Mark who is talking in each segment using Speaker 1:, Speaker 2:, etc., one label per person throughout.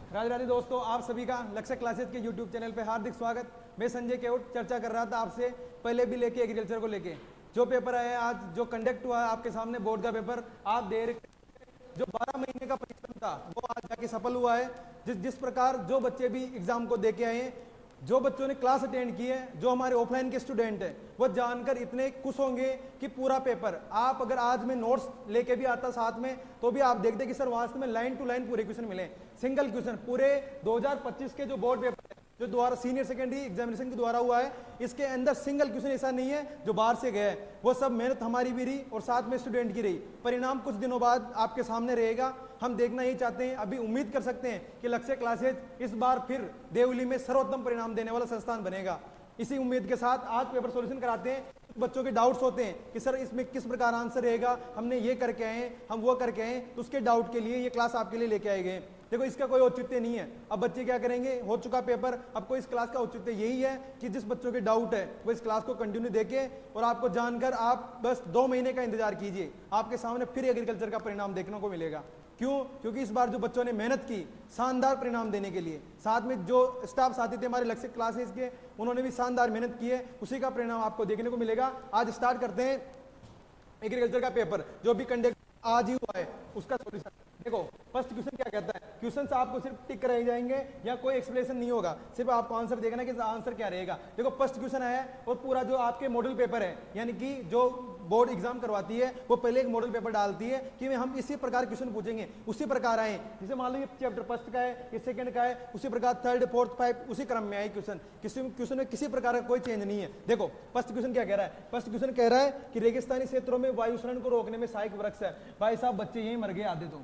Speaker 1: राधे राधे दोस्तों, आप सभी का लक्ष्य क्लासेस के यूट्यूब चैनल पे हार्दिक स्वागत। मैं संजय केवट चर्चा कर रहा था आपसे पहले भी लेके एग्रीकल्चर को लेके जो पेपर है आज जो कंडक्ट हुआ है आपके सामने बोर्ड का पेपर आप दे रहे जो 12 महीने का परिश्रम था वो आज जाके सफल हुआ है। जिस प्रकार जो बच्चे भी एग्जाम को दे के आए हैं, जो बच्चों ने क्लास अटेंड की है, जो हमारे ऑफलाइन के स्टूडेंट हैं, वो जानकर इतने खुश होंगे कि पूरा पेपर आप अगर आज में नोट्स लेके भी आता साथ में तो भी आप देखते कि सर वास्तव में लाइन टू लाइन पूरे क्वेश्चन मिले, सिंगल क्वेश्चन पूरे 2025 के जो बोर्ड पेपर है जो द्वारा सीनियर सेकेंडरी एग्जामिनेशन के द्वारा हुआ है, इसके अंदर सिंगल क्वेश्चन ऐसा नहीं है जो बाहर से गया है। वो सब मेहनत हमारी भी रही और साथ में स्टूडेंट की रही। परिणाम कुछ दिनों बाद आपके सामने रहेगा, हम देखना ही चाहते हैं। अभी उम्मीद कर सकते हैं कि लक्ष्य क्लासेज इस बार फिर देवली में सर्वोत्तम परिणाम देने वाला संस्थान बनेगा। इसी उम्मीद के साथ आज पेपर सॉल्यूशन कराते हैं। बच्चों के डाउट्स होते हैं कि सर इसमें किस प्रकार आंसर रहेगा, हमने ये करके आए, हम वो करके आए, तो उसके डाउट के लिए ये क्लास आपके लिए लेके आए गए। देखो इसका कोई औचित्य नहीं है। अब बच्चे क्या करेंगे, हो चुका पेपर, अब कोई इस क्लास का औचित्य यही है कि जिस बच्चों के डाउट है वो इस क्लास को कंटिन्यू देके और आपको जानकर आप बस 2 महीने का इंतजार कीजिए, आपके सामने फिर एग्रीकल्चर का परिणाम देखने को मिलेगा। क्यों? क्योंकि इस बार जो बच्चों ने मेहनत की शानदार परिणाम देने के लिए, साथ में जो स्टाफ साथी थे हमारे लक्ष्य क्लासेस के, उन्होंने भी शानदार मेहनत की है, उसी का परिणाम आपको देखने को मिलेगा। आज स्टार्ट करते हैं एग्रीकल्चर का पेपर जो भी कंडक्ट आज ही हुआ है उसका सॉल्यूशन। देखो फर्स्ट क्वेश्चन क्या कहता है, क्वेश्चन से आपको सिर्फ टिक कराए जाएंगे या कोई एक्सप्लेनेशन नहीं होगा, सिर्फ आपको आंसर देखना कि आंसर क्या रहेगा। देखो फर्स्ट क्वेश्चन है और पूरा जो आपके मॉडल पेपर है, यानी कि जो बोर्ड एग्जाम करवाती है वो पहले एक मॉडल पेपर डालती है कि हम इसी प्रकार क्वेश्चन पूछेंगे, उसी प्रकार आए। जैसे मान लो ये चैप्टर फर्स्ट का है, ये सेकंड का है, उसी प्रकार थर्ड फोर्थ फाइव उसी क्रम में आए क्वेश्चन। क्वेश्चन में किसी प्रकार का कोई चेंज नहीं है। देखो फर्स्ट क्वेश्चन क्या कह रहा है, फर्स्ट क्वेश्चन कह रहा है कि रेगिस्तानी क्षेत्रों में वायु क्षरण को रोकने में सहायक वृक्ष है। भाई साहब बच्चे यही मर गए आधे तो।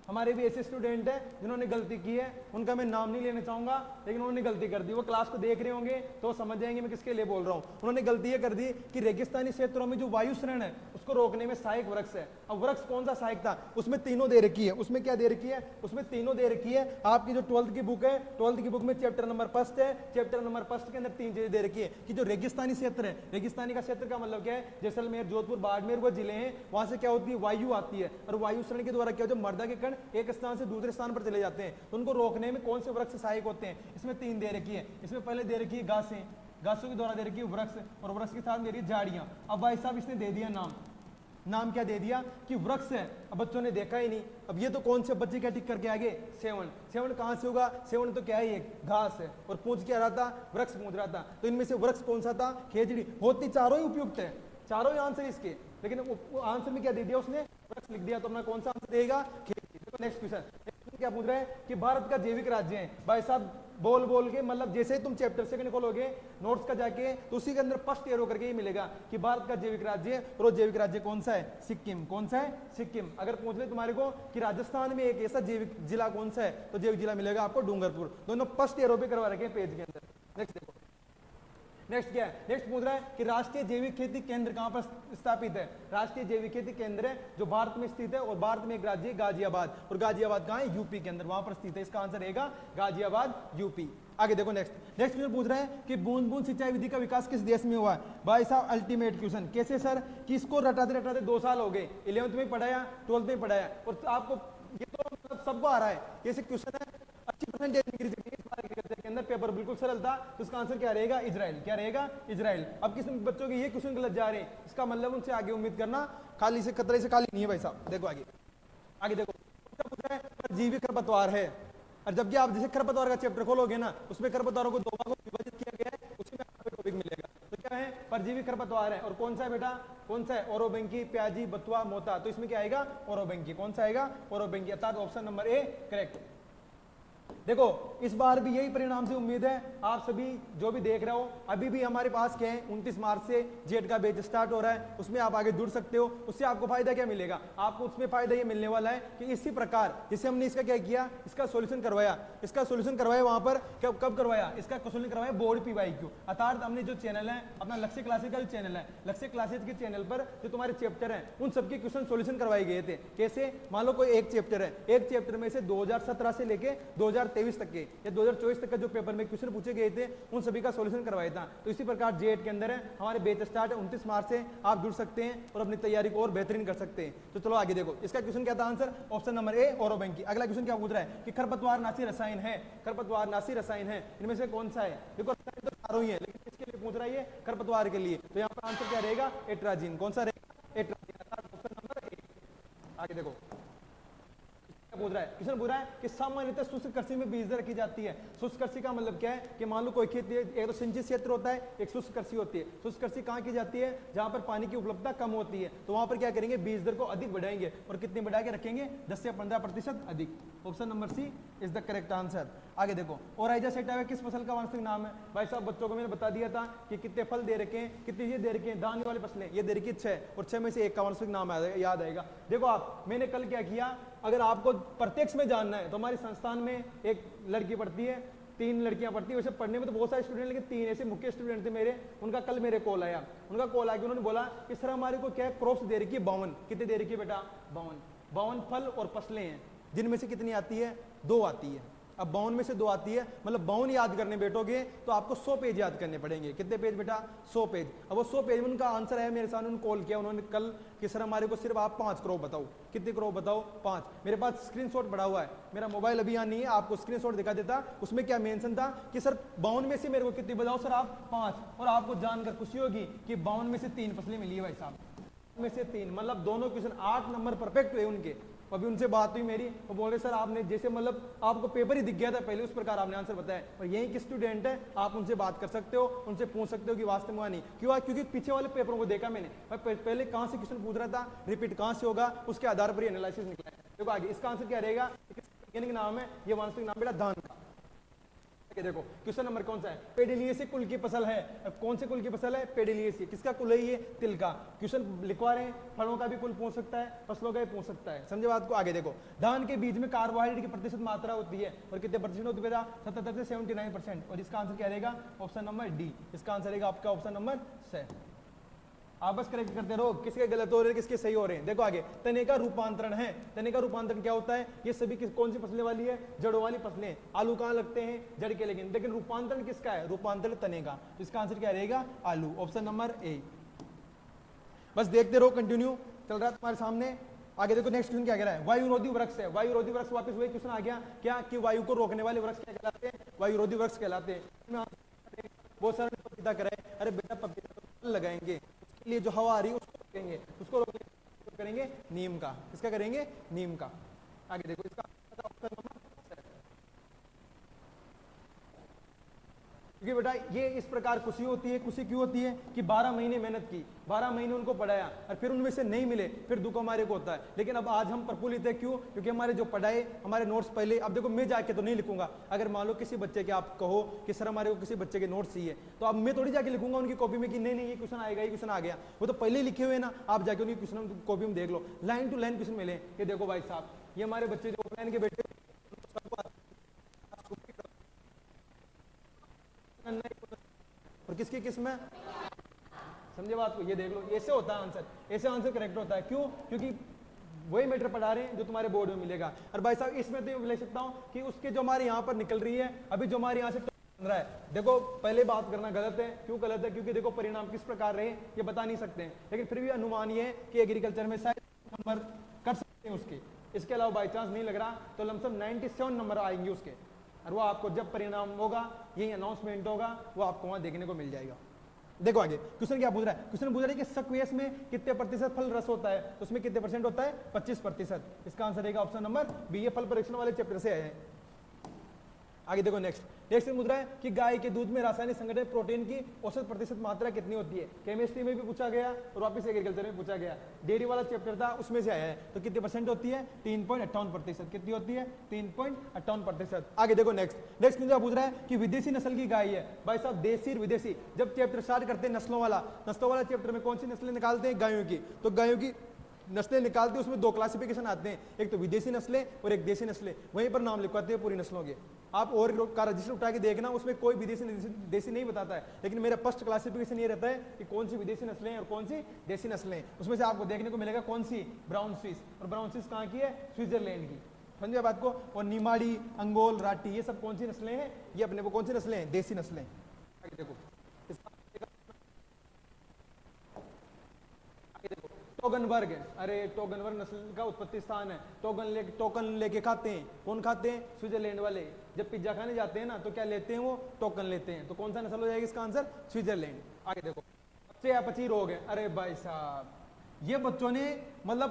Speaker 1: हमारे भी ऐसे स्टूडेंट हैं जिन्होंने गलती की है, उनका मैं नाम नहीं लेना चाहूंगा, लेकिन उन्होंने गलती कर दी। वो क्लास को देख रहे होंगे तो समझ जाएंगे मैं किसके लिए बोल रहा हूँ। उन्होंने गलती ये कर दी कि रेगिस्तानी क्षेत्रों में जो वायु क्षरण है उसको रोकने में सहायक वृक्ष है। अब वृक्ष कौन सा सहायक था, उसमें तीनों दे रखी है। उसमें क्या दे रखी है, उसमें तीनों दे रखी है। आपकी जो 12th की बुक है, 12th की बुक में चैप्टर नंबर फर्स्ट है, चैप्टर नंबर फर्स्ट के अंदर 3 चीजें दे रखी है कि जो रेगिस्तानी क्षेत्र है, रेगिस्तानी का क्षेत्र का मतलब क्या है, जैसलमेर, जोधपुर, बाड़मेर वो जिले हैं, वहां से क्या होती है, वायु आती है और वायु क्षरण के द्वारा क्या होता है, मर्दा के कण एक स्थान से दूसरे स्थान पर चले जाते हैं, तो उनको रोकने में कौन से वृक्ष सहायक होते हैं। इसमें 3 दे रखी है। इसमें पहले दे रखी है घासें, घासों के द्वारा दे रखी है वृक्ष और वृक्ष के साथ दे रही है झाड़ियां। अब भाई साहब इसने दे दिया नाम, नाम क्या दे दिया कि वृक्ष है। अब बच्चों ने देखा ही नहीं, अब ये तो कौन से बच्चे क्या टिक करके आगे, सेवन। सेवन कहां से होगा, सेवन तो क्या है, एक घास है और पूछ क्या रहा था, वृक्ष पूछ रहा था। तो इनमें से वृक्ष कौन सा था, खेजड़ी। होती चारों ही उपयुक्त है, चारों ही आंसर इसके, लेकिन आंसर में क्या दे दिया उसने, वृक्ष लिख दिया, तो अपना कौन सा आंसर देगा, खेजड़ी। देखो नेक्स्ट क्वेश्चन क्या पूछ रहा है कि भारत का जैविक राज्य है। भाई साहब बोल बोल के मतलब जैसे ही तुम चैप्टर सेकंड खोलोगे नोट्स का जाके तो उसी के अंदर फर्स्ट एरो करके ही मिलेगा कि भारत का जैविक राज्य है। और वो जैविक राज्य कौन सा है, सिक्किम। कौन सा है, सिक्किम। अगर पूछ ले तुम्हारे को कि राजस्थान में एक ऐसा जैविक जिला कौन सा है, तो जैविक जिला मिलेगा आपको डूंगरपुर। दोनों फर्स्ट एरो पे करवा रखे पेज के अंदर। नेक्स्ट देखो, नेक्स्ट क्या है, नेक्स्ट पूछ रहा है कि राष्ट्रीय जैविक खेती केंद्र कहां पर स्थापित है। राष्ट्रीय जैविक खेती केंद्र है जो भारत में स्थित है और भारत में एक राज्य है गाजियाबाद, और गाजियाबाद कहां है, यूपी के अंदर, वहां पर स्थित है। इसका आंसर रहेगा गाजियाबाद, यूपी। आगे देखो नेक्स्ट क्वेश्चन पूछ रहा है कि बूंद बूंद सिंचाई विधि का विकास किस देश में हुआ है। भाई साहब अल्टीमेट क्वेश्चन, कैसे सर कि इसको रटाते रटाते 2 साल हो गए, 11th में पढ़ाया, 12th में पढ़ाया और आपको ये तो मतलब सबको आ रहा है। जैसे क्वेश्चन है 80% के अंदर, पेपर बिल्कुल सरल था, तो इसका आंसर क्या रहेगा, इजराइल। क्या रहेगा, इजराइल। अब किस बच्चों के ये क्वेश्चन गलत जा रहे हैं, इसका मतलब उनसे आगे उम्मीद करना खाली से खतरे से खाली नहीं है भाई साहब। देखो आगे, आगे देखो पूछा है परजीवी खरपतवार है, और जबकि आप जैसे खरपतवार का चैप्टर खोलोगे ना, उसमें खरपतवारों को 2 भागों में विभाजित किया गया है, उसी में आपको टॉपिक मिलेगा। तो क्या है, परजीवी खरपतवार है। और कौन सा है बेटा, कौन सा है, ओरोबेंकी, प्याजी, बथुआ, मोता। तो इसमें क्या आएगा, ओरोबेंकी। कौन सा आएगा, ओरोबेंकी, अर्थात ऑप्शन नंबर ए करेक्ट। देखो इस बार भी यही परिणाम से उम्मीद है। आप सभी जो भी देख रहे हो, अभी भी हमारे पास क्या है, 29 मार्च से जेट का बैच स्टार्ट हो रहा है, उसमें आप आगे जुड़ सकते हो। उससे आपको फायदा क्या मिलेगा, आपको उसमें फायदा ये मिलने वाला है कि इसी प्रकार जैसे हमने इसका क्या किया, इसका सॉल्यूशन करवाया, इसका सॉल्यूशन करवाया वहां पर कब करवाया, इसका सॉल्यूशन करवाया बोर्ड PYQ। अर्थात हमने जो चैनल है अपना लक्ष्य क्लासेज का जो चैनल है, लक्ष्य क्लासेज के चैनल पर जो तुम्हारे चैप्टर है उन सबके क्वेश्चन सॉल्यूशन करवाए गए थे। कैसे, मान लो कोई एक चैप्टर है, एक चैप्टर में से 2017 से लेके 2023 तक के या 2024 तक का जो पेपर में क्वेश्चन पूछे गए थे उन सभी का सॉल्यूशन करवाया था। तो इसी प्रकार जेट के अंदर है, हमारे बैच स्टार्ट है 29 मार्च से, आप जुड़ सकते हैं और अपनी तैयारी को और बेहतरीन कर सकते हैं। तो चलो आगे देखो, इसका क्वेश्चन क्या था आंसर, ऑप्शन नंबर ए ओरो बैंक की। अगला क्वेश्चन क्या पूछ रहा है कि खरपतवार नाशी रसायन है, खरपतवार नाशी रसायन है, इनमें से कौन सा है? देखो रसायन तो चारों ही है, लेकिन किसके लिए पूछ रहा है ये? खरपतवार के लिए। तो यहाँ पर आंसर क्या रहेगा? एट्राजिन। कौन सा रहेगा? Atrazine, option number A. आगे देखो पूछ रहा है, क्वेश्चन पूछ रहा है कि सामान्यतः शुष्क कृषि में बीज दर रखी जाती है। शुष्क कृषि का मतलब क्या है कि मान लो कोई खेती है, एक तो सिंचित क्षेत्र होता है, एक शुष्क कृषि होती है। शुष्क कृषि कहाँ की जाती है? जहां पर पानी की उपलब्धता कम होती है, तो वहां पर क्या करेंगे? बीज दर को अधिक बढ़ाएंगे। और कितनी बढ़ा के रखेंगे? 10 से 15% अधिक। Option number C is the correct answer. आगे देखो, ओराइजा सेटाइवा किस फसल का वास्तविक नाम है? भाई साहब बच्चों को मैंने बता दिया था कि कितने फल दे रखे हैं, कितनी ये दे रखे हैं, दाने वाली फसलें ये दे रखी 6, और 6 में से एक का वास्तविक नाम याद आएगा। देखो आप, मैंने कल क्या किया, अगर आपको प्रत्यक्ष में जानना है तो हमारे संस्थान में एक लड़की पढ़ती है, 3 लड़कियां पढ़ती है। वैसे पढ़ने में तो बहुत सारे स्टूडेंट, लेकिन 3 ऐसे मुख्य स्टूडेंट थे मेरे। उनका कल मेरे कॉल आया, उनका कॉल आया कि उन्होंने बोला कि सर हमारे को क्या क्रॉप्स दे रखी है 52। कितने दे रखी है बेटा? 52 फल और फसलें हैं, जिनमें से कितनी आती है? 2 आती है। अब 52 में से 2 आती है, मतलब 52 याद करने बैठोगे तो आपको 100 पेज याद करने पड़ेंगे। कितने पेज बेटा? 100 पेज। अब वो 100 पेज में उनका आंसर है, मेरे सामने कॉल किया उन्होंने कल कि सर हमारे को सिर्फ आप 5 क्रॉप बताओ। कितने क्रॉप बताओ? 5। मेरे पास स्क्रीनशॉट पड़ा हुआ है, मेरा मोबाइल अभी यहाँ नहीं है, आपको स्क्रीनशॉट दिखा देता। उसमें क्या मेंशन था कि सर 52 में से मेरे को कितनी बताओ? सर आप 5। और आपको जानकर खुशी होगी कि 52 में से 3 फसलें मिली है भाई साहब, में से 3, मतलब दोनों क्वेश्चन 8 नंबर परफेक्ट हुए उनके। अभी उनसे बात हुई मेरी, वो बोल रहे सर आपने जैसे मतलब आपको पेपर ही दिख गया था पहले, उस प्रकार आपने आंसर बताया। और यही के स्टूडेंट है, आप उनसे बात कर सकते हो, उनसे पूछ सकते हो कि वास्तव में नहीं क्यों, क्योंकि पीछे वाले पेपरों को देखा मैंने, पहले कहाँ से क्वेश्चन पूछ रहा था, रिपीट कहाँ से होगा, उसके आधार पर एनालिसिस निकला है। देखो आगे इसका आंसर क्या रहेगा? वैज्ञानिक नाम है, ये वास्तविक नाम बेटा धान का। देखो क्वेश्चन नंबर कौन सा है? पेडिलियेसी कुल की फसल है। कौन से कुल की फसल है? पेडिलियेसी। किसका कुल है ये? तिल का। क्वेश्चन लिखवा रहे हैं, फलों का भी कुल पूछ सकता है, फसलों का भी पूछ सकता है। समझे बात को? आगे देखो, धान के बीज में कार्बोहाइड्रेट की प्रतिशत मात्रा होती है, और कितने प्रतिशत होती है? 77 से 79%। और इसका आंसर क्या रहेगा? Option number D. इसका आंसर रहेगा आपका ऑप्शन नंबर सी। आप बस करेक्ट करते रहो, किसके गलत हो रहे हैं, किसके सही हो रहे हैं। देखो आगे, तने का रूपांतरण है। तने का रूपांतरण क्या होता है? ये सभी कौन सी फसलें वाली है? जड़ों वाली फसलें। आलू कहाँ लगते हैं? जड़ के, लेकिन रूपांतरण किसका है? रूपांतरण तने का। इसका आंसर क्या रहेगा? आलू। Option number A. बस देखते रहो, कंटिन्यू चल रहा है तुम्हारे सामने। आगे देखो नेक्स्ट क्वेश्चन क्या कह रहा है? वायुरोधी वृक्ष है। वायुरोधी वृक्ष वापस वही क्वेश्चन आ गया क्या कि वायु को रोकने वाले वृक्ष क्या कहलाते हैं? वायुरोधी वृक्ष कहलाते हैं। बहुत सारे पपीता कराए, अरे बेटा पपीता तो लगाएंगे, लिए जो हवा आ रही है उसको रोकेंगे, उसको करेंगे नीम का। किसका करेंगे? नीम का। आगे देखो इसका ऑप्शन नंबर, क्योंकि बेटा ये इस प्रकार खुशी होती है। खुशी क्यों होती है कि 12 महीने मेहनत की, 12 महीने उनको पढ़ाया और फिर उनमें से नहीं मिले, फिर दुख हमारे को होता है। लेकिन अब आज हम प्रफुल्लित है, क्यों? क्योंकि हमारे जो पढ़ाए, हमारे नोट्स पहले, अब देखो मैं जाके तो नहीं लिखूंगा। अगर मान लो किसी बच्चे के आप कहो कि सर हमारे को किसी बच्चे के नोट्स चाहिए, तो अब मैं थोड़ी जाके लिखूंगा उनकी कॉपी में कि नहीं नहीं ये क्वेश्चन आएगा, ये क्वेश्चन आ गया। वो तो पहले लिखे हुए ना, आप जाके उनकी क्वेश्चन कॉपी में देख लो, लाइन टू लाइन क्वेश्चन मिले। ये देखो भाई साहब, ये हमारे बच्चे जो ऑफलाइन के बेटे, और किसकी किस में, समझे बात को? ये देख लो, ऐसे होता है आंसर, ऐसे आंसर करेक्ट होता है। क्यों? क्योंकि वही मैटर पढ़ा रहे हैं जो तुम्हारे बोर्ड में मिलेगा। और भाई साहब इसमें तो ले सकता हूं कि उसके जो हमारे यहाँ पर निकल रही है, अभी जो हमारे यहाँ से बन रहा है, देखो पहले बात करना गलत है। क्यों गलत है? क्योंकि देखो परिणाम किस प्रकार रहे ये बता नहीं सकते हैं, लेकिन फिर भी अनुमान ये है कि एग्रीकल्चर में शायद नंबर कर सकते हैं उसके। इसके अलावा बाई चांस नहीं लग रहा तो लमसम 97 नंबर आएंगे उसके, और वो आपको जब परिणाम होगा, यही अनाउंसमेंट होगा, वो आपको वहां देखने को मिल जाएगा। देखो आगे क्वेश्चन क्या पूछ रहा है? क्वेश्चन पूछ रहा है कि सक्वेस में कितने प्रतिशत फल रस होता है? तो उसमें कितने परसेंट होता है? 25%। इसका आंसर रहेगा ऑप्शन नंबर बी। ये फल परीक्षण वाले चैप्टर से आए हैं। आगे देखो नेक्स्ट पूछ रहा है कि गाय के दूध में रासायनिक संगठन प्रोटीन की औसत प्रतिशत मात्रा कितनी होती है? केमिस्ट्री में भी पूछा गया और वापस एग्रीकल्चर में पूछा गया। डेयरी वाला चैप्टर था उसमें से आया है। तो कितने परसेंट होती है? 3.58%। कितनी होती है? 3.58%। आगे देखो नेक्स्ट पूछ रहा है कि विदेशी नस्ल की गाय है। भाई साहब देसी और विदेशी जब चैप्टर स्टार्ट करते हैं नस्लों वाला चैप्टर में कौन सी नस्लें निकालते हैं? गायों की। तो गायों की नस्लें निकालते हैं, उसमें 2 क्लासिफिकेशन आते हैं, एक तो विदेशी नस्लें और एक देसी नस्लें। वहीं पर नाम लिखवाते हैं पूरी नस्लों के। आप और का रजिस्टर उठा के देखना, उसमें कोई विदेशी देसी नहीं बताता है, लेकिन मेरा फर्स्ट क्लासिफिकेशन ये रहता है कि कौन सी विदेशी नस्लें हैं और कौन सी देसी नस्लें। उसमें से आपको देखने को मिलेगा कौन सी? Brown Swiss. और ब्राउन स्विस कहाँ की है? स्विट्जरलैंड की। समझे बात को। और निमाड़ी, अंगोल, राठी, ये सब कौन सी नस्लें हैं? ये अपने को कौन सी नस्लें हैं? देसी नस्लें। आगे देखो, टोगनबर्ग है, अरे टोगनबर्ग नस्ल का उत्पत्ति स्थान है। टोकन लेके खाते हैं, कौन खाते हैं? स्विट्जरलैंड वाले। जब पिज्जा खाने जाते हैं ना तो क्या लेते हैं वो? टोकन लेते हैं। तो कौन सा नस्ल हो जाएगा इसका आंसर? स्विट्जरलैंड। आगे देखो, चयापचय रोग है, अरे भाई साहब ये बच्चों ने मतलब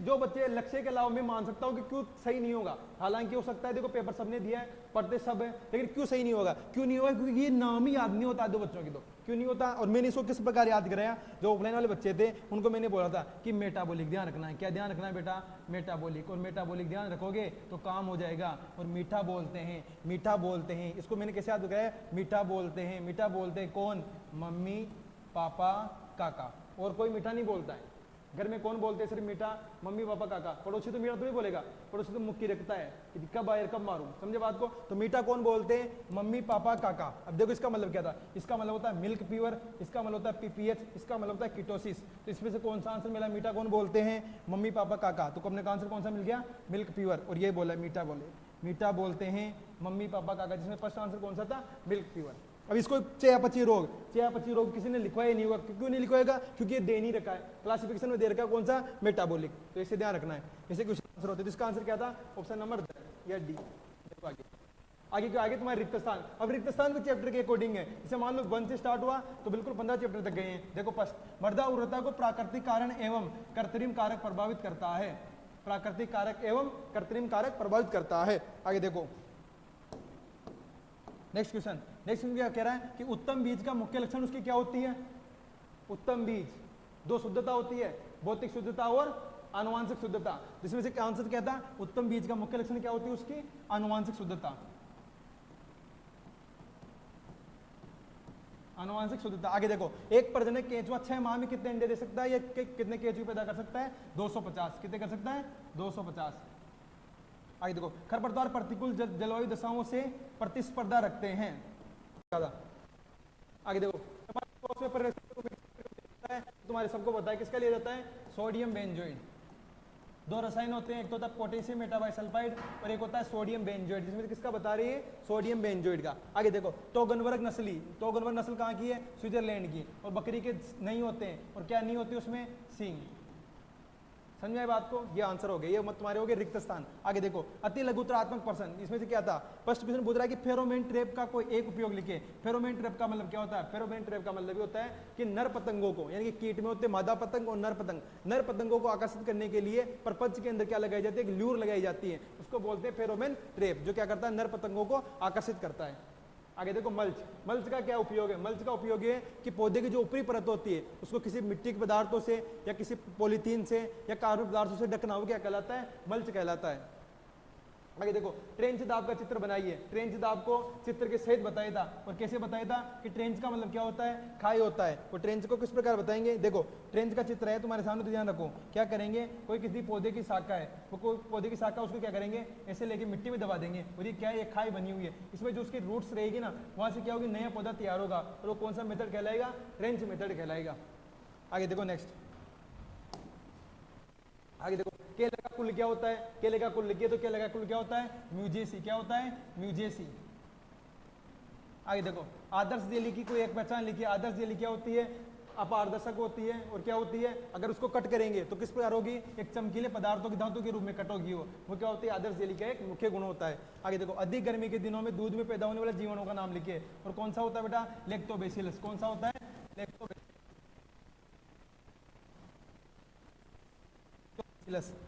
Speaker 1: जो बच्चे लक्ष्य के अलावा मैं मान सकता हूं कि क्यों सही नहीं होगा, हालांकि हो सकता है देखो पेपर सबने दिया है, पढ़ते सब है, लेकिन क्यों सही नहीं होगा? क्यों नहीं होगा? क्योंकि ये नाम ही याद नहीं होता दो बच्चों की। तो क्यों नहीं होता? और मैंने इसको किस प्रकार याद कराया? जो ऑफलाइन वाले बच्चे थे उनको मैंने बोला था कि मेटाबॉलिक ध्यान रखना है। क्या ध्यान रखना है बेटा? मेटाबॉलिक। और मेटाबॉलिक ध्यान रखोगे तो काम हो जाएगा। और मीठा बोलते हैं, मीठा बोलते हैं, इसको मैंने कैसे याद कराया? मीठा बोलते हैं। मीठा बोलते हैं कौन? मम्मी, पापा, काका। और कोई मीठा नहीं बोलता है घर में। कौन बोलते हैं सिर्फ मीठा? मम्मी, पापा, काका। पड़ोसी तो मीठा तो नहीं बोलेगा, पड़ोसी तो मुक्की रखता है कि कब आयर कब मारूं। समझे बात को? तो मीठा कौन बोलते हैं? मम्मी, पापा, काका। अब देखो इसका मतलब क्या था? इसका मतलब होता है मिल्क प्योर, इसका मतलब होता है पीपीएच, इसका मतलब होता है कीटोसिस। तो इसमें से कौन सा आंसर मिला? मीठा कौन बोलते हैं? मम्मी, पापा, काका। तो अपने का आंसर कौन सा मिल गया? Milk pure. और ये बोला मीठा बोले, मीठा बोलते हैं मम्मी, पापा, काका, जिसमें फर्स्ट आंसर कौन सा था? Milk pure. अब इसको चयापचय रोग किसी ने लिखवाया नहीं होगा। क्यों नहीं लिखवाएगा? क्योंकि ये दे नहीं रखा है, क्लासिफिकेशन में दे रखा है कौन सा? मेटाबॉलिक। तो इसे ध्यान रखना है, इसे क्वेश्चन आंसर होते हैं। तो इसका आंसर क्या था? ऑप्शन नंबर या डी। देखो आगे तुम्हारे रिक्त स्थान। अब रिक्त स्थान भी चैप्टर के अकॉर्डिंग है। इसे मान लो 1 से स्टार्ट हुआ तो बिल्कुल 15 चैप्टर तक गए हैं। देखो फर्स्ट, मर्दा उर्वरता को प्राकृतिक कारण एवं कृत्रिम कारक प्रभावित करता है। प्राकृतिक कारक एवं कृत्रिम कारक प्रभावित करता है। आगे देखो नेक्स्ट क्वेश्चन क्या कह रहा है कि उत्तम बीज का मुख्य लक्षण उसकी क्या होती है? उत्तम बीज दो शुद्धता होती है, भौतिक शुद्धता और आनुवांशिक शुद्धता। जिसमें से आंसर क्या था? उत्तम बीज का मुख्य लक्षण क्या होती है उसकी? आनुवांशिक शुद्धता। आनुवांशिक शुद्धता। आगे देखो, एक प्रजनक केंचुआ 6 माह में कितने अंडे दे सकता है? या कितने केंचुए पैदा कर सकता है? 250। कितने कर सकता है? 250। आगे देखो, खरपतवार प्रतिकूल जलवायु दशाओं से प्रतिस्पर्धा रखते हैं ज्यादा। आगे देखो, तुम्हारे सबको पता है किसका लिया जाता है? Sodium benzoate. दो रसायन होते हैं, एक तो होता है पोटेशियम मेटाबाइसल्फाइड और एक होता है सोडियम बेंजोइड, जिसमें किसका बता रही है? सोडियम बेंजोइड का। आगे देखो, टोगनबर्ग नस्ल कहाँ की है? स्विट्जरलैंड की। और बकरी के नहीं होते हैं, और क्या नहीं होती उसमें? सींग। समझ में बात को? ये आंसर हो गया, ये मत तुम्हारे हो गए रिक्त स्थान। आगे देखो, अति लघुतरात्मक पर्सन, इसमें से क्या था? फर्स्ट क्वेश्चन पूछ रहा है कि फेरोमेन ट्रैप का कोई एक उपयोग लिखे। फेरोमेन ट्रैप का मतलब क्या होता है? फेरोमेन ट्रैप का मतलब ये होता है कि नर पतंगों को, यानी कि कीट में होते मादा पतंग और नर पतंगों को आकर्षित करने के लिए प्रपंच के अंदर क्या लगाई जाती है? एक ल्यूर लगाई जाती है, उसको बोलते हैं फेरोमेन ट्रैप, जो क्या करता है? नर पतंगों को आकर्षित करता है। आगे देखो, मल्च का क्या उपयोग है? मल्च का उपयोग है कि पौधे की जो ऊपरी परत होती है उसको किसी मिट्टी के पदार्थों से या किसी पॉलीथीन से या कार्बनिक पदार्थों से ढकना, वो क्या कहलाता है? मल्च कहलाता है। आगे देखो, ट्रेंच दाब का चित्र बनाइए। ट्रेंच दाब को चित्र के सहित बताया था, और कैसे बताया था कि ट्रेंच का मतलब क्या होता है? खाई होता है। वो ट्रेंच को किस प्रकार बताएंगे? देखो, ट्रेंच का चित्र है तुम्हारे सामने, तो ध्यान रखो। क्या करेंगे? कोई किसी पौधे की शाखा है, वो कोई पौधे की शाखा, उसको क्या करेंगे? ऐसे लेके मिट्टी में दबा देंगे, और ये क्या है? ये खाई बनी हुई है। इसमें जो उसकी रूट्स रहेगी ना, वहां से क्या होगी? नया पौधा तैयार होगा, और वो कौन सा मेथड कहलाएगा? ट्रेंच मेथड कहलाएगा। आगे देखो नेक्स्ट, आगे देखो, केले का कुल क्या होता है? केले का कुल लिखिए तो केले का कुल क्या होता है? म्यूजेसी। क्या होता है? म्यूजेसी। आगे देखो, आदर्श जेली की कोई एक पहचान लिखिए। आदर्श जेली क्या होती है? अपारदर्शक होती है, और क्या होती है? अगर उसको कट करेंगे तो किस प्रकार होगी? एक चमकीले पदार्थों की धातु के रूप में कट होगी। वो क्या होती है? आदर्श जेली का एक मुख्य गुण होता है। आगे देखो, अधिक गर्मी के दिनों में दूध में पैदा होने वाले जीवाणुओं का नाम लिखिए, और कौन सा होता है बेटा? लैक्टोबैसिलस। कौन सा होता है? लैक्टोबैसिलस।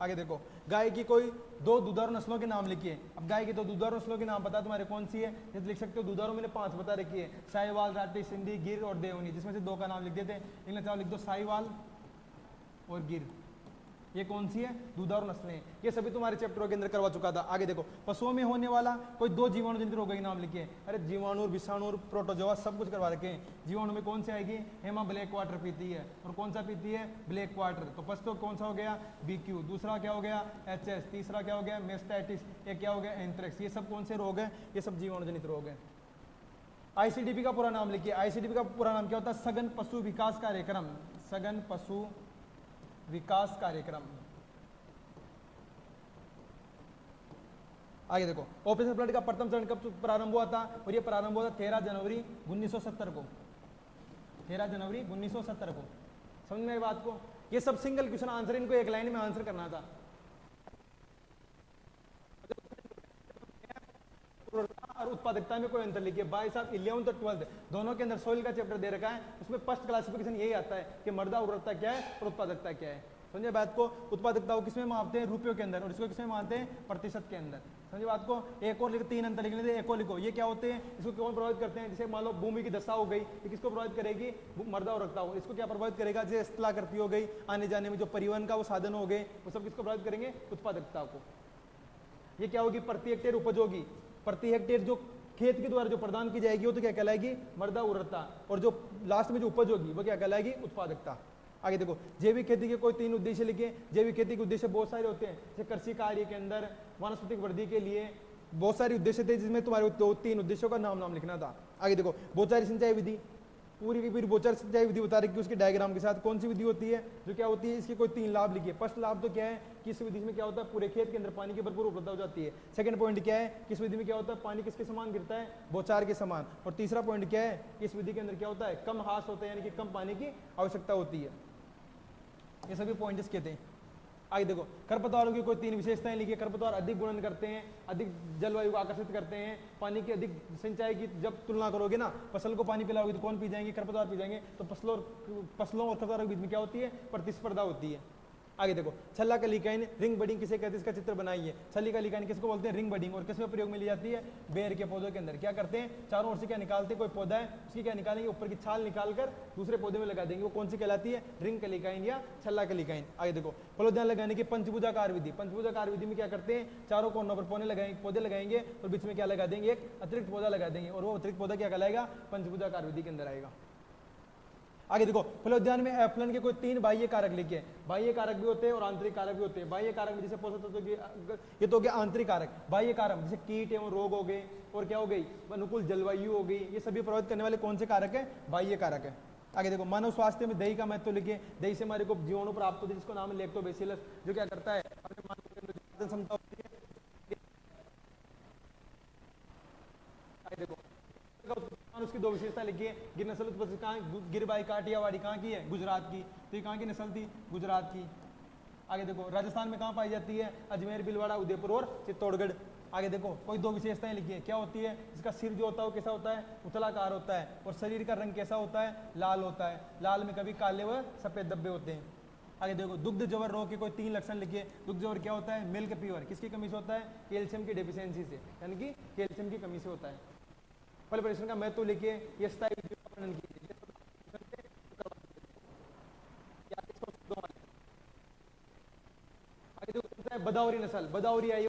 Speaker 1: आगे देखो, गाय की कोई दो दुधारू नस्लों के नाम लिखिए। अब गाय की दो दुधारू नस्लों के नाम पता तुम्हारे कौन सी है? जैसे लिख सकते हो, दुधारू मैंने 5 बता रखी है, साहिवाल, राठी, सिंधी, गिर और देवनी। जिसमें से 2 का नाम लिख देते हैं। इंग्लिश लिख दो साहिवाल और गिर। ये कौन सी है? दुधारू नस्लें। ये सभी तुम्हारे चैप्टरों के अंदर करवा चुका था। आगे देखो, पशुओं में होने वाला कोई 2 जीवाणु जनित रोगों के नाम लिखिए। अरे जीवाणु, विषाणु, प्रोटोजोआ सब कुछ करवा रखे हैं। जीवाणु में कौन से आएगी? हेमा ब्लैक वाटर पीती है, और कौन सा पीती है? Black water. तो फर्स्ट तो कौन सा हो गया? BQ। दूसरा क्या हो गया? HS। तीसरा क्या हो गया? मेस्टाइटिस। एक क्या हो गया? एंथ्रेक्स। ये सब कौन से रोग है? ये सब जीवाणु जनित रोग है। ICDP का पूरा नाम लिखिए। ICDP का पूरा नाम क्या होता है? सघन पशु विकास कार्यक्रम। सघन पशु विकास कार्यक्रम। आगे देखो, ऑपरेशन फ्लड का प्रथम चरण कब प्रारंभ हुआ था, और ये प्रारंभ हुआ था 13 जनवरी 1970 को, 13 जनवरी 1970 को। समझ में आई बात को? ये सब सिंगल क्वेश्चन आंसर, इनको एक लाइन में आंसर करना था। और उत्पादकता में कोई अंतर लिखिए। भाई साहब 11th और 12th दोनों के अंदर सोइल का चैप्टर दे रखा है, उसमें फर्स्ट क्लासिफिकेशन यही आता है कि मृदा उर्वरकता क्या है और उत्पादकता क्या है। समझे बात को? उत्पादकता को किसमें मापते हैं, रुपयों के अंदर, और इसको किसमें मानते हैं, प्रतिशत के अंदर। समझे बात को? एक और लिखो, 3 अंतर लिखने थे, एक और लिखो। ये क्या होते हैं, इसको कौन प्रभावित करते हैं? जैसे मान लो भूमि की दशा हो गई, ये किसको प्रभावित करेगी, मृदा उर्वरकता हो। इसको क्या प्रभावित करेगा, जैसे स्थलाकृति हो गई, आने जाने में जो परिवहन का वो साधन हो गए, वो सब किसको प्रभावित करेंगे, उत्पादकता को। ये क्या होगी, प्रति हेक्टेयर उपज होगी। प्रति हेक्टेयर जो खेत के द्वारा जो प्रदान की जाएगी वो तो क्या कहलाएगी, मृदा उर्वरकता, और जो लास्ट में जो उपज होगी वो क्या कहलाएगी, उत्पादकता। आगे देखो, जैविक खेती के कोई 3 उद्देश्य लिखे। जैविक खेती के उद्देश्य बहुत सारे होते हैं, जैसे कृषि कार्य के अंदर वनस्पतिक वृद्धि के लिए बहुत सारे उद्देश्य थे, जिसमें तुम्हारे 2-3 उद्देश्यों का नाम लिखना था। आगे देखो, बौछारी सिंचाई विधि, पूरी की पूरी बौछारी सिंचाई विधि बता रही है उसके डायग्राम के साथ। कौन सी विधि होती है, जो क्या होती है, इसके कोई 3 लाभ लिखिए। फर्स्ट लाभ तो क्या है कि इस विधि में क्या होता है, पूरे खेत के अंदर पानी की भरपूर उपलब्धता हो जाती है। सेकंड पॉइंट क्या है कि इस विधि में क्या होता है, पानी किसके समान गिरता है, बौछार के समान। और तीसरा पॉइंट क्या है कि इस विधि के अंदर क्या होता है, कम हास होता है, यानी कि कम पानी की आवश्यकता होती है। ये सभी पॉइंट इसके थे। आगे देखो, खरपतवारों की कोई 3 विशेषताएं लिखिए। खरपतवार अधिक गुणन करते हैं, अधिक जलवायु को आकर्षित करते हैं, पानी की अधिक सिंचाई की जब तुलना करोगे ना, फसल को पानी पिलाओगे तो कौन पी जाएंगे, खरपतवार पी जाएंगे। तो फसलों और खरपतवारों के बीच में क्या होती है, प्रतिस्पर्धा होती है। आगे देखो, छल्ला कलिकाइन रिंग बडिंग किसे कहते हैं, इसका चित्र बनाइए। छल्ली कलिकाइन किसको बोलते हैं, रिंग बडिंग, और किसमें प्रयोग में ली जाती है, बेर के पौधों के अंदर। क्या करते हैं, चारों ओर से क्या निकालते हैं, कोई पौधा है उसकी क्या निकालेंगे, ऊपर की छाल निकालकर दूसरे पौधे में लगा देंगे, वो कौन सी कहलाती है, रिंग कलिकाइन या छल्ला कलिकाइन। आगे देखो, फलोद्यान लगाने की पंचभुजाकार विधि। पंचभुजाकार विधि में क्या करते हैं, चारों कोनों पर पौधे लगाएंगे और बीच में क्या लगा देंगे, एक अतिरिक्त पौधा लगा देंगे, और वो अतिरिक्त पौधा क्या कहलाएगा, पंचभुजाकार विधि के अंदर आएगा। आगे देखो, फलोद्यान में एफलन के कोई 3 बाह्य कारक लिखे। बाह्य कारक भी होते हैं और आंतरिक कारक भी होते हैं। बाह्य कारक में जैसे पोषक तत्व की, ये तो हो गया आंतरिक कारक। बाह्य कारक जैसे कीट एवं रोग हो गए, और क्या हो गई, अनुकूल जलवायु हो गई। ये सभी प्रभावित करने वाले कौन से कारक है, बाह्य कारक है। आगे देखो, मानव स्वास्थ्य में दही का महत्व लिखिए। दही से हमारे को जीवाणु प्राप्त होते हैं, जिसको नाम है लैक्टोबैसिलस, जो क्या करता है, अपने मानव के अंदर जो क्षमता होती है। आगे देखो, उसकी 2 विशेषता लिखिए। गिर नस्ल उत्पत्ति कहाँ, गिरबाई काठियावाड़ी कहाँ की है, गुजरात की। तो ये कहाँ की नस्ल थी, गुजरात की। आगे देखो, राजस्थान में कहाँ पाई जाती है, अजमेर, भीलवाड़ा, उदयपुर और चित्तौड़गढ़। आगे देखो, कोई 2 विशेषताएं लिखिए। क्या होती है, इसका सिर जो होता है वो कैसा होता है, उथलाकार होता है, और शरीर का रंग कैसा होता है, लाल होता है। लाल में कभी काले व सफेद धब्बे होते हैं। आगे देखो, दुग्ध जवर रोग के कोई 3 लक्षण लिखिए। दुग्ध जवर क्या होता है, मिल्क फीवर, किसकी कमी से होता है, कैल्शियम की डेफिशिएंसी से, यानी कि कैल्शियम की कमी से होता है। फल परिश्रम का महत्व लिखिए। ये स्थायी विधियों का वर्णन कीजिए। बदावरी नस्ल, बदावरी आई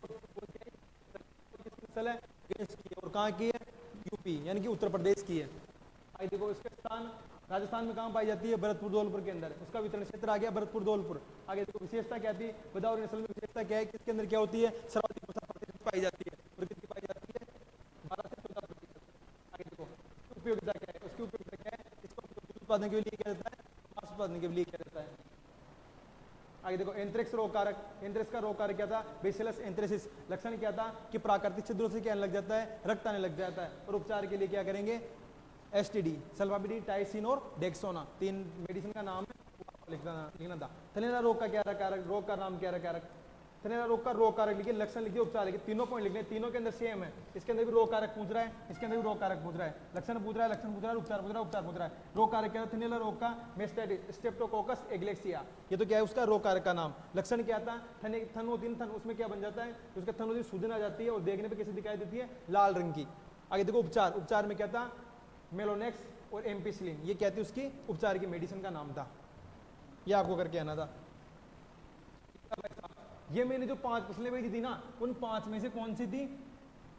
Speaker 1: नस्ल है, देश की है, और कहाँ की है, यूपी यानी कि उत्तर प्रदेश की है। आगे देखो, इसके स्थान राजस्थान में कहाँ पाई जाती है, भरतपुर धौलपुर के अंदर। उसका वितरण क्षेत्र आ गया भरतपुर धौलपुर। आगे देखो, विशेषता क्या थी, बदावरी नस्ल में विशेषता क्या है, किसके अंदर क्या होती है, सर्वाधिक वसा प्रतिशत पाई जाती है, और कितनी पाई जाती है, 12 से 14%। आगे देखो, उपयोगिता क्या है, उसकी उपयोगिता क्या है, इसको उत्पादन के लिए क्या रहता है, मांस उत्पादन के लिए क्या रहता है। आगे देखो, एंथ्रेक्स रोग कारक। एंथ्रेक्स का रोग कारक क्या था, बेसिलस एंथ्रेसिस। लक्षण क्या था कि प्राकृतिक छिद्रों से क्या लग जाता है, रक्त आने लग जाता है, और उपचार के लिए क्या करेंगे, एसटीडी, सल्फाबिडी, टाइसिन और डेक्सोना, 3 मेडिसिन का नाम है, लिखना था। थनैला रोग का क्या कारक, रोग का नाम क्या कारक, थनैला रोग का रोग कारक लिखिए, लक्षण लिखिए, उपचार लिखिए। 3 पॉइंट लिखने, तीनों के अंदर सेम है। इसके अंदर भी रोग कारक पूछ रहा है, इसके अंदर भी रोग कारक पूछ रहा है, लक्षण पूछ रहा है, लक्षण पूछ रहा है, उपचार पूछ रहा है, उपचार पूछ रहा है। रोग कारक क्या है, थनैला रोग का मेस्टाइटिस, स्ट्रेप्टोकोकस एग्लेक्सिया, ये तो क्या है उसका रोग कारक का नाम। लक्षण क्या था, थन होती है, थन उसमें क्या बन जाता है, उसका थन होती है, सूजन आ जाती है, और देखने पे कैसे दिखाई देती है, लाल रंग की। आगे देखो, उपचार, उपचार में क्या था, मेलोनेक्स और एम्पिसिलिन, ये क्या थी उसकी उपचार की मेडिसिन का नाम था। ये आपको करके आना था। ये मैंने जो 5 फसलें भेजी थी ना, उन 5 में से कौन सी थी,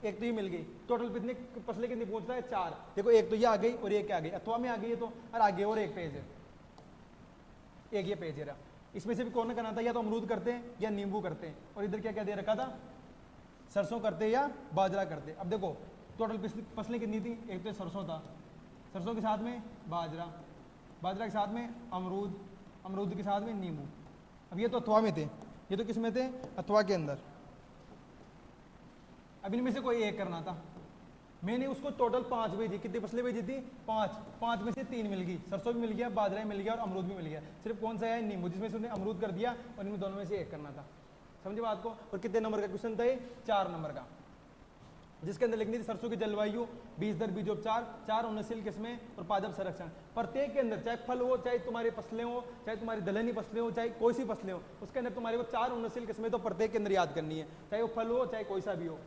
Speaker 1: एक तो ये मिल गई। टोटल कितने फसलें कितनी पहुंचता है, 4। देखो, एक तो ये आ गई और एक आ गई, अथवा में आ गई है तो, और आगे और एक पेज है, एक ये पेज है रहा। इसमें से भी कौन करना था, या तो अमरूद करते हैं या नींबू करते हैं, और इधर क्या क्या दे रखा था, सरसों करते या बाजरा करते। अब देखो, टोटल फसलें कितनी थी, एक तो सरसों था, सरसों के साथ में बाजरा, बाजरा के साथ में अमरूद, अमरूद के साथ में नींबू। अब ये तो अथवा में थे, ये तो किस में थे, अथवा के अंदर। अब इनमें से कोई एक करना था। मैंने उसको टोटल 5 भेजी, कितनी फसलें भेजी थी? 5 में से 3 मिल गई, सरसों भी मिल गया, बाजरा भी मिल गया और अमरूद भी मिल गया। सिर्फ कौन सा है? नींबू, जिसमें से उसने अमरूद कर दिया और इन दोनों में से एक करना था। समझे बात को? और कितने नंबर का क्वेश्चन था ये? 4 नंबर का, जिसके अंदर लिखनी थी सरसों की जलवायु, बीज दर, बीजोपचार, 4 उन्नतशील किस्में और पादप संरक्षण। प्रत्येक के अंदर चाहे फल हो, चाहे तुम्हारी फसलें हो, चाहे तुम्हारी दलहनी फसलें हो, चाहे कोई सी फसलें हो, उसके अंदर तुम्हारे को 4 उन्नतशील किस्में तो प्रत्येक के अंदर याद करनी है, चाहे वो फल हो चाहे कोई सा भी हो।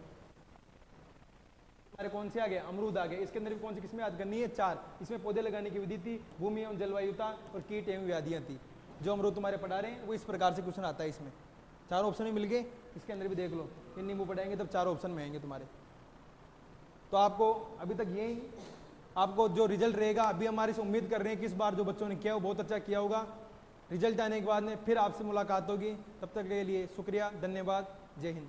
Speaker 1: हमारे कौन से आ गए? अमरूद आ गए। इसके अंदर भी कौन सी किस्में याद करनी है? 4। इसमें पौधे लगाने की विधि थी, भूमि एवं जलवायुता और कीट एवं व्याधियां थी। जो अमरूद तुम्हारे पढ़ा रहे हैं वो इस प्रकार से क्वेश्चन आता है। इसमें 4 ऑप्शन भी मिल गए। इसके अंदर भी देख लो, ये नींबू पढ़ाएंगे तब 4 ऑप्शन में आएंगे तुम्हारे। तो आपको अभी तक यही, आपको जो रिजल्ट रहेगा, अभी हमारी से उम्मीद कर रहे हैं कि इस बार जो बच्चों ने किया वो बहुत अच्छा किया होगा। रिजल्ट आने के बाद में फिर आपसे मुलाकात होगी। तब तक के लिए शुक्रिया, धन्यवाद, जय हिंद।